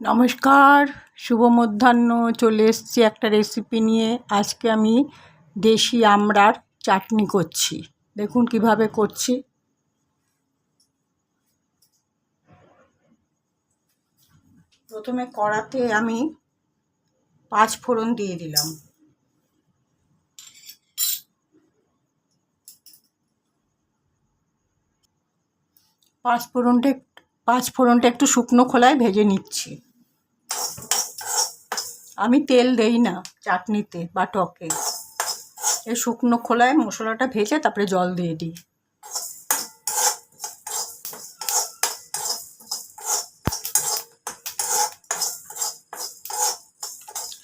নমস্কার, শুভ মধ্যাহ্ন। চলে এসেছি একটা রেসিপি নিয়ে। আজকে আমি দেশি আমড়ার চাটনি করছি। দেখুন কিভাবে করছি। প্রথমে কড়াতে আমি 5 ফোড়ন দিয়ে দিলাম। পাঁচ ফোড়নটা একটু শুকনো খোলায় ভেজে নিচ্ছি। আমি তেল দেই না চাটনিতে বা টকে। এই শুকনো খোলায় মশলাটা ভেজে তারপরে জল দিয়ে দিই।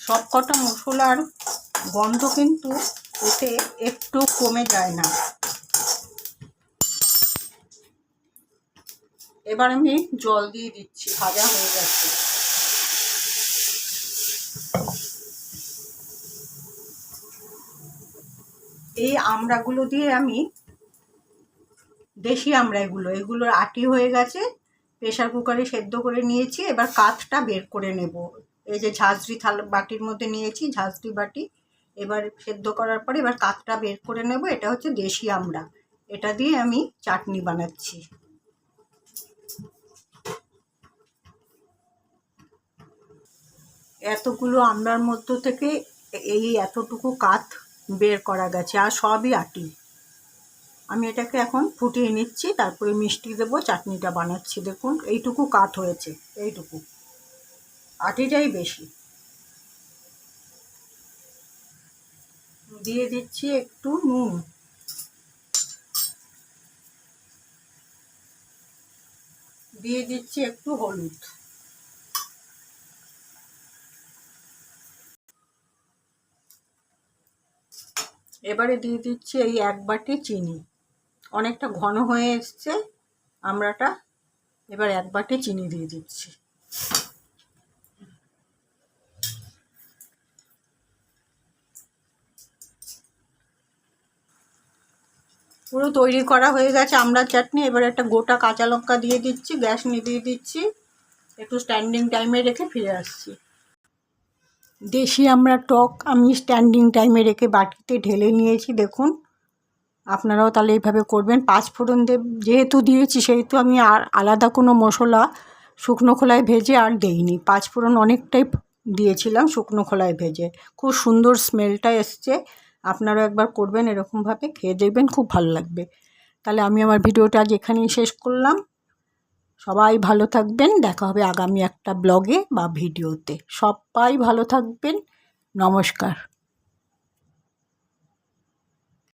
সব কটা মশলার গন্ধ কিন্তু এতে একটু কমে যায় না। এবার আমি জল দিয়ে দিচ্ছি। ভাজা হয়ে গেছে। এই আমড়াগুলো দিয়ে আমি দেশি আমড়া এগুলোর আটি হয়ে গেছে, প্রেশার কুকারে সেদ্ধ করে নিয়েছি। এবার কাঠটা বের করে নেব। এই যে ঝাঁঝরি বাটির মধ্যে নিয়েছি, ঝাঁঝরি বাটি। এবার সেদ্ধ করার পরে এবার কাঠটা বের করে নেব। এটা হচ্ছে দেশি আমড়া, এটা দিয়ে আমি চাটনি বানাচ্ছি। এতগুলো আমড়ার মধ্য থেকে এই এতটুকু কাঠ বের করা গেছে, আর সবই আটি। আমি এটাকে এখন ফুটিয়ে নিচ্ছি, তারপরে মিষ্টি দেবো, চাটনিটা বানাচ্ছি। দেখুন এইটুকু কাঠ হয়েছে, এইটুকু, আটিটাই বেশি। দিয়ে দিচ্ছি একটু নুন, দিয়ে দিচ্ছি একটু হলুদ, এবারে দিয়ে দিচ্ছি এই 1 বাটি চিনি। অনেকটা ঘন হয়ে এসছে আমড়াটা, এবার 1 বাটি চিনি দিয়ে দিচ্ছি। পুরো তৈরি করা হয়ে গেছে আমড়ার চাটনি। এবার একটা গোটা কাঁচা লঙ্কা দিয়ে দিচ্ছি, গ্যাস নিভিয়ে দিচ্ছি, একটু স্ট্যান্ডিং টাইমে রেখে ফিরে আসছি। দেশি আমড়ার টক আমি স্ট্যান্ডিং টাইমে রেখে বাটিতে ঢেলে নিয়েছি। দেখুন আপনারাও তাহলে এইভাবে করবেন। 5 ফোড়ন যেহেতু দিয়েছি, সেহেতু আমি আর আলাদা কোনো মশলা শুকনো খোলায় ভেজে আর দেইনি। 5 ফোড়ন অনেকটাই দিয়েছিলাম শুকনো খোলায় ভেজে। খুব সুন্দর স্মেলটা এসছে। আপনারাও একবার করবেন এরকমভাবে, খেয়ে দেখবেন, খুব ভালো লাগবে। তাহলে আমি আমার ভিডিওটা আজ এখানেই শেষ করলাম। সবাই ভালো থাকবেন। দেখা হবে আগামী একটা ব্লগে বা ভিডিওতে। সবাই ভালো থাকবেন। নমস্কার।